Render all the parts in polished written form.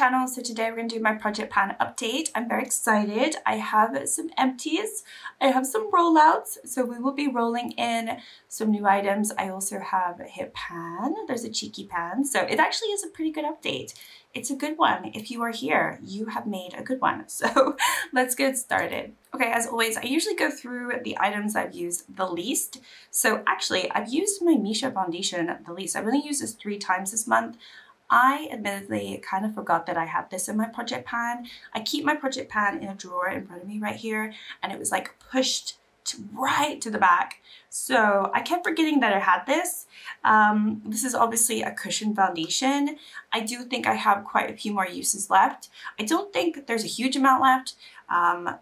channel. So today we're going to do my project pan update. I'm very excited. I have some empties. I have some rollouts. So we will be rolling in some new items. I also have a hip pan. There's a cheeky pan. So it actually is a pretty good update. It's a good one. If you are here, you have made a good one. So let's get started. Okay, as always, I usually go through the items I've used the least. So actually, I've used my Misha foundation the least. I've only used this 3 times this month. I admittedly kind of forgot that I had this in my project pan. I keep my project pan in a drawer in front of me right here, and it was like pushed right to the back. So I kept forgetting that I had this. This is obviously a cushion foundation. I do think I have quite a few more uses left. I don't think there's a huge amount left.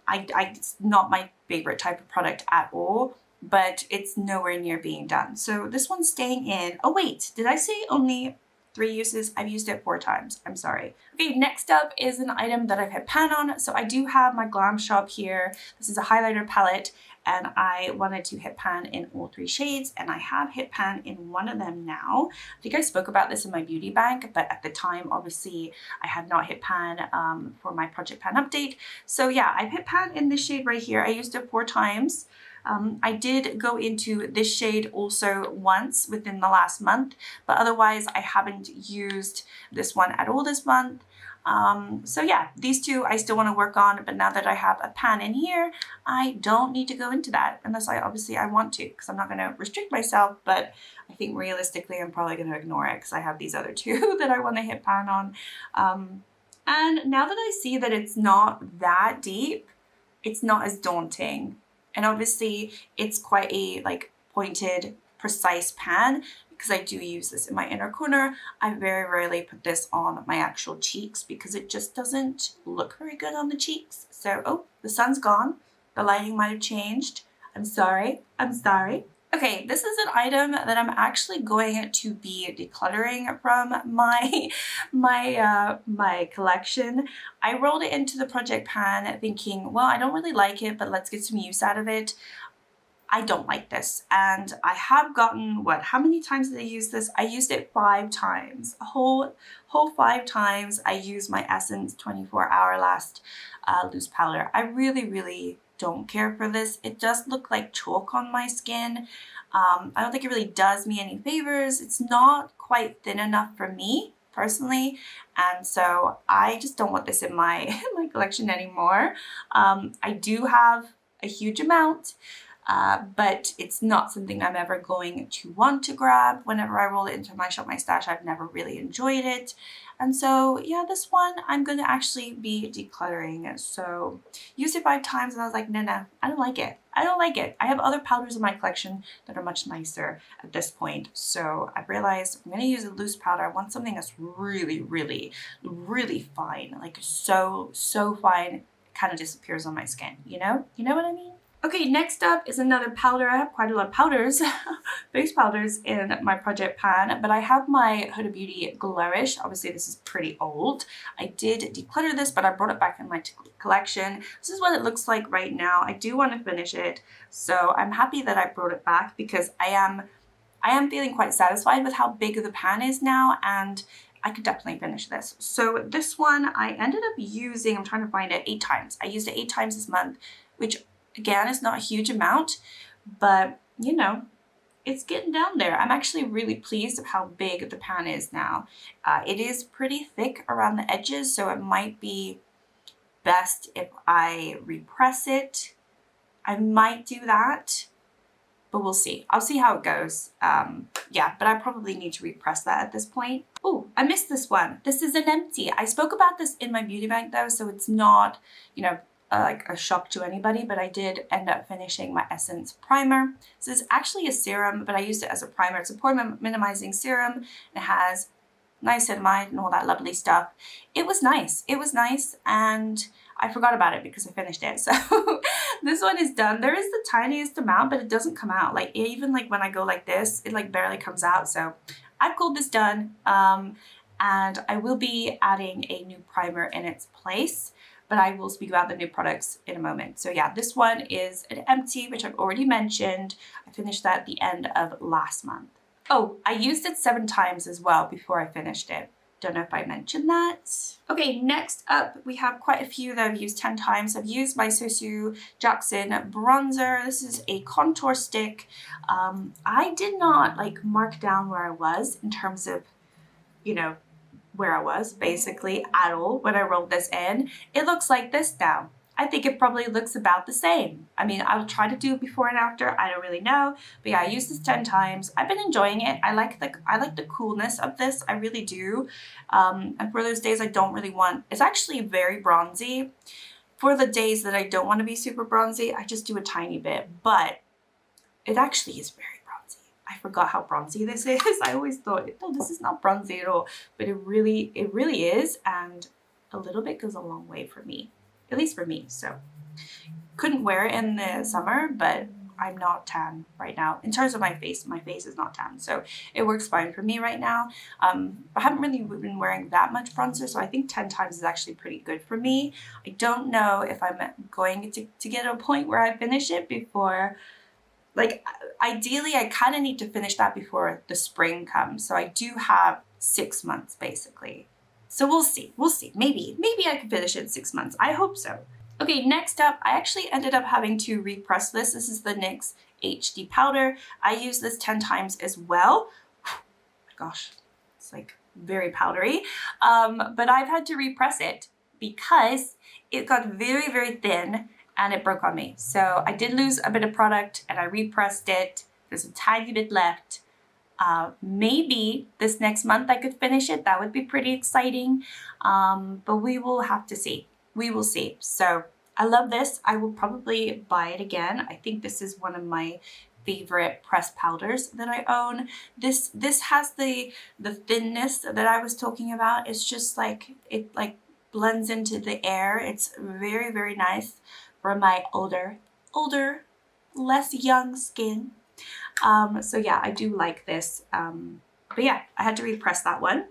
It's not my favorite type of product at all, but it's nowhere near being done. So this one's staying in. Oh wait, did I say only 3 uses? I've used it 4 times. I'm sorry. Okay, next up is an item that I've had pan on. So I do have my Glam Shop here. This is a highlighter palette, and I wanted to hit pan in all 3 shades, and I have hit pan in one of them now. I think I spoke about this in my beauty bank, but at the time, obviously, I had not hit pan for my project pan update. So yeah, I've hit pan in this shade right here. I used it 4 times. I did go into this shade also once within the last month, but otherwise I haven't used this one at all this month. So yeah, these 2 I still want to work on, but now that I have a pan in here, I don't need to go into that unless I want to, because I'm not going to restrict myself, but I think realistically I'm probably going to ignore it because I have these other 2 that I want to hit pan on. And now that I see that it's not that deep, it's not as daunting. And obviously it's quite a pointed, precise pan because I do use this in my inner corner. I very rarely put this on my actual cheeks because it just doesn't look very good on the cheeks. So, oh, the sun's gone. The lighting might have changed. I'm sorry. I'm sorry. Okay, this is an item that I'm actually going to be decluttering from my collection. I rolled it into the project pan thinking, well, I don't really like it, but let's get some use out of it. I don't like this, and I have gotten, how many times did I use this? I used it 5 times, a whole 5 times. I used my Essence 24-hour last loose powder. I really don't care for this. It does look like chalk on my skin. I don't think it really does me any favors. It's not quite thin enough for me personally, and so I just don't want this in my collection anymore. I do have a huge amount, but it's not something I'm ever going to want to grab. Whenever I roll it into my Shop My Stash, I've never really enjoyed it. And so yeah, this one I'm going to actually be decluttering. So used it 5 times and I was like, no, I don't like it. I don't like it. I have other powders in my collection that are much nicer at this point. So I realized I'm going to use a loose powder. I want something that's really fine, like so fine, it kind of disappears on my skin, you know what I mean? Okay, next up is another powder. I have quite a lot of powders, face powders in my project pan, but I have my Huda Beauty Glowish. Obviously, this is pretty old. I did declutter this, but I brought it back in my collection. This is what it looks like right now. I do want to finish it, so I'm happy that I brought it back because I am feeling quite satisfied with how big the pan is now, and I could definitely finish this. So this one I ended up using, I'm trying to find it, 8 times. I used it 8 times this month, which again, it's not a huge amount, but you know, it's getting down there. I'm actually really pleased with how big the pan is now. It is pretty thick around the edges, so it might be best if I repress it. I might do that, but we'll see. I'll see how it goes. Yeah, but I probably need to repress that at this point. Oh, I missed this one. This is an empty. I spoke about this in my beauty bank though, so it's not, like a shock to anybody, but I did end up finishing my Essence primer. This is actually a serum, but I used it as a primer. It's a pore minimizing serum. It has niacinamide and all that lovely stuff. It was nice, and I forgot about it because I finished it. So this one is done. There is the tiniest amount, but it doesn't come out. Even when I go like this, it barely comes out. So I've called this done, and I will be adding a new primer in its place, but I will speak about the new products in a moment. So yeah, this one is an empty, which I've already mentioned. I finished that at the end of last month. Oh, I used it 7 times as well before I finished it. Don't know if I mentioned that. Okay, next up, we have quite a few that I've used 10 times. I've used my Sosu Jackson bronzer. This is a contour stick. I did not like mark down where I was in terms of, you know, where I was basically at all when I rolled this in. It looks like this now. I think it probably looks about the same. I mean, I'll try to do it before and after. I don't really know, but yeah, I used this 10 times. I've been enjoying it. I like the coolness of this. I really do. And for those days I don't really want, it's actually very bronzy. For the days that I don't want to be super bronzy, I just do a tiny bit, but it actually is very bronzy. I forgot how bronzy this is. I always thought, no, this is not bronzy at all, but it really is, and a little bit goes a long way for me. At least for me. So couldn't wear it in the summer, but I'm not tan right now. In terms of my face is not tan, so it works fine for me right now. I haven't really been wearing that much bronzer, so I think 10 times is actually pretty good for me. I don't know if I'm going to get to a point where I finish it before, like ideally I kind of need to finish that before the spring comes. So I do have 6 months basically. So we'll see. Maybe I can finish it in 6 months. I hope so. Okay, next up, I actually ended up having to repress this. This is the NYX HD powder. I use this 10 times as well. Oh my gosh, it's like very powdery. But I've had to repress it because it got very thin and it broke on me. So I did lose a bit of product and I repressed it. There's a tiny bit left. Maybe this next month I could finish it. That would be pretty exciting. But we will have to see. We will see. So I love this. I will probably buy it again. I think this is one of my favorite pressed powders that I own. This has the thinness that I was talking about. It's just like, it like blends into the air. It's very nice for my older, less young skin. So yeah, I do like this. But yeah, I had to repress that one.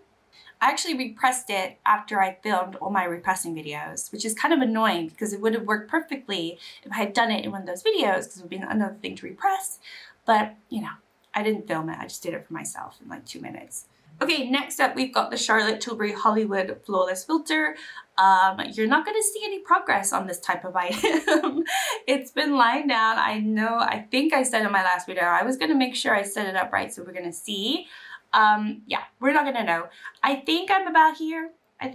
I actually repressed it after I filmed all my repressing videos, which is kind of annoying because it would have worked perfectly if I had done it in one of those videos because it would be another thing to repress. But, you know, I didn't film it. I just did it for myself in like 2 minutes. Okay, next up we've got the Charlotte Tilbury Hollywood Flawless Filter. You're not going to see any progress on this type of item. It's been lying down. I know, I think I said in my last video, I was going to make sure I set it up right so we're going to see. Yeah, we're not going to know. I think I'm about here. I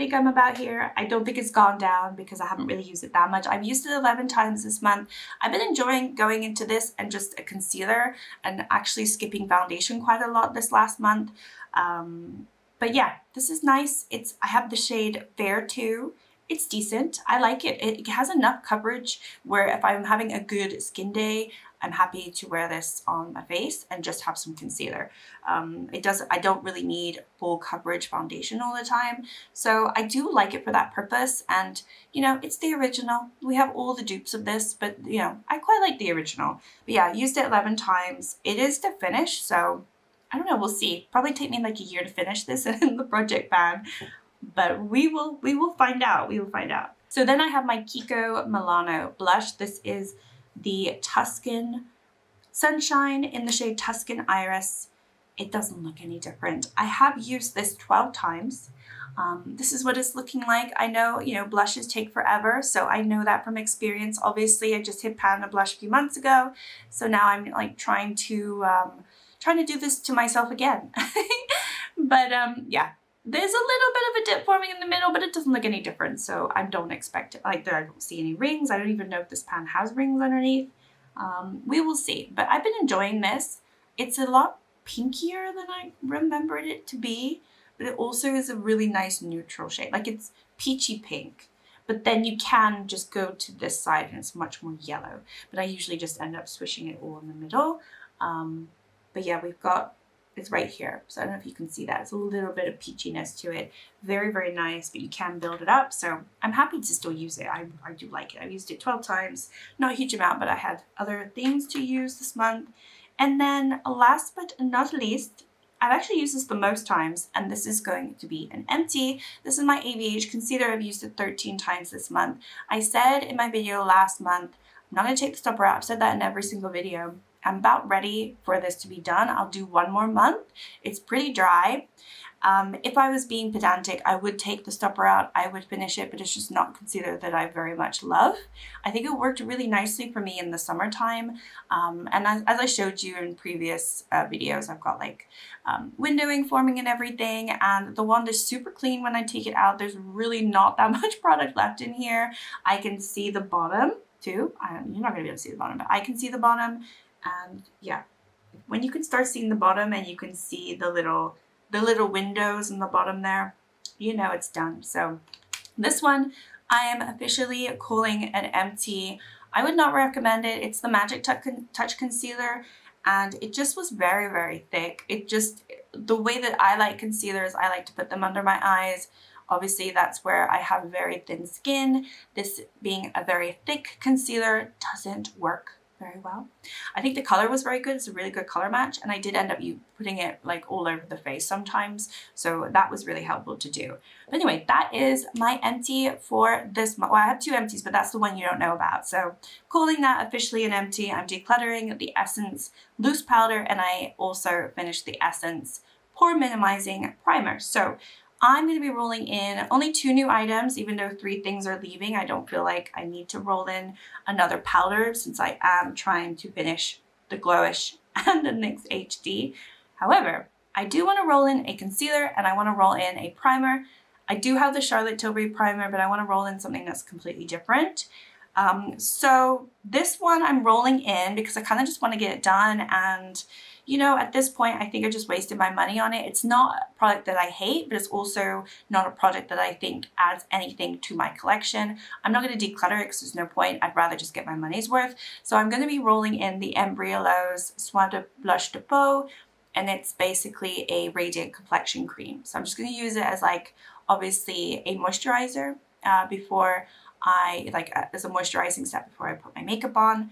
don't think it's gone down because I haven't really used it that much. I've used it 11 times this month. I've been enjoying going into this and just a concealer and actually skipping foundation quite a lot this last month. But yeah, this is nice. I have the shade Fair 2. It's decent. I like it. It has enough coverage where if I'm having a good skin day, I'm happy to wear this on my face and just have some concealer. I don't really need full coverage foundation all the time. So I do like it for that purpose. And, you know, it's the original. We have all the dupes of this, but, you know, I quite like the original. But yeah, I used it 11 times. It is to finish, so I don't know, we'll see. Probably take me like a year to finish this in the project pan, but we will find out. So then I have my Kiko Milano blush. This is the Tuscan Sunshine in the shade Tuscan Iris. It doesn't look any different. I have used this 12 times. This is what it's looking like. I know, you know, blushes take forever, so I know that from experience. Obviously, I just hit pan a blush a few months ago, so now I'm like trying to do this to myself again. But yeah, there's a little bit of a dip forming in the middle, but it doesn't look any different, so I don't expect it. Like, I don't see any rings. I don't even know if this pan has rings underneath. We will see, but I've been enjoying this. It's a lot pinkier than I remembered it to be, but it also is a really nice neutral shade. Like, it's peachy pink, but then you can just go to this side and it's much more yellow, but I usually just end up swishing it all in the middle. But yeah, it's right here. So I don't know if you can see that. It's a little bit of peachiness to it. Very nice, but you can build it up. So I'm happy to still use it. I do like it. I've used it 12 times, not a huge amount, but I had other things to use this month. And then last but not least, I've actually used this the most times, and this is going to be an Empty. This is my AVH concealer. I've used it 13 times this month. I said in my video last month, I'm not going to take the stopper out. I've said that in every single video. I'm about ready for this to be done. I'll do 1 more month. It's pretty dry. If I was being pedantic, I would take the stopper out, I would finish it, but it's just not concealer that I very much love. I think it worked really nicely for me in the summertime. And as I showed you in previous videos, I've got like windowing forming and everything, and the wand is super clean when I take it out. There's really not that much product left in here. I can see the bottom too. You're not gonna be able to see the bottom, but I can see the bottom, and yeah, when you can start seeing the bottom and you can see the little windows in the bottom there, you know it's done. So this one I am officially calling an empty. I would not recommend it. It's the Magic Touch Concealer, and it just was very, very thick. It just, the way that I like concealers, I like to put them under my eyes. Obviously that's where I have very thin skin. This being a very thick concealer doesn't work very well. I think the color was very good. It's a really good color match, and I did end up putting it like all over the face sometimes, so that was really helpful to do. But anyway, that is my empty for this month. Well, I have 2 empties, but that's the one you don't know about, so calling that officially an empty. I'm decluttering the Essence loose powder, and I also finished the Essence pore minimizing primer. So I'm going to be rolling in only 2 new items, even though 3 things are leaving. I don't feel like I need to roll in another powder since I am trying to finish the Glowish and the NYX HD. However, I do want to roll in a concealer, and I want to roll in a primer. I do have the Charlotte Tilbury primer, but I want to roll in something that's completely different. So this one I'm rolling in because I kind of just want to get it done, and you know, at this point, I think I just wasted my money on it. It's not a product that I hate, but it's also not a product that I think adds anything to my collection. I'm not going to declutter it because there's no point. I'd rather just get my money's worth. So I'm going to be rolling in the Embryollo's Soin de Blush de Peau, and it's basically a radiant complexion cream. So I'm just going to use it as like, obviously a moisturizer before I, as a moisturizing step before I put my makeup on.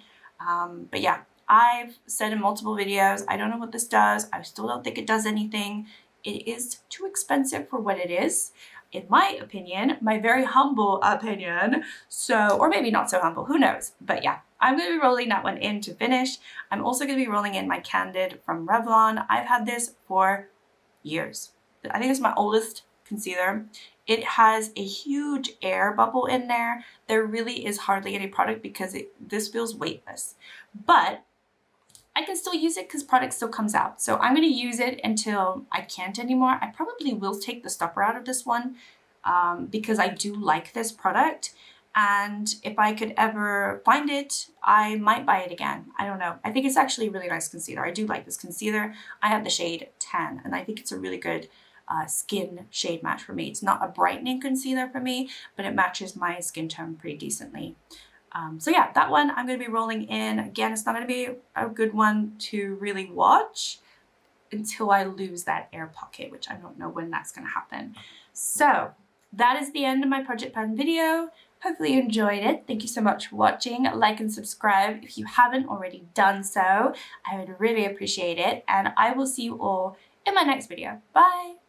But yeah. I've said in multiple videos, I don't know what this does. I still don't think it does anything. It is too expensive for what it is, in my opinion, my very humble opinion. So, or maybe not so humble, who knows? But yeah, I'm going to be rolling that one in to finish. I'm also going to be rolling in my Candid from Revlon. I've had this for years. I think it's my oldest concealer. It has a huge air bubble in there. There really is hardly any product because this feels weightless. But I can still use it because product still comes out. So I'm going to use it until I can't anymore. I probably will take the stopper out of this one because I do like this product. And if I could ever find it, I might buy it again. I don't know. I think it's actually a really nice concealer. I do like this concealer. I have the shade 10, and I think it's a really good skin shade match for me. It's not a brightening concealer for me, but it matches my skin tone pretty decently. So yeah, that one I'm going to be rolling in. Again, it's not going to be a good one to really watch until I lose that air pocket, which I don't know when that's going to happen. So that is the end of my project pan video. Hopefully you enjoyed it. Thank you so much for watching. Like and subscribe if you haven't already done so. I would really appreciate it. And I will see you all in my next video. Bye!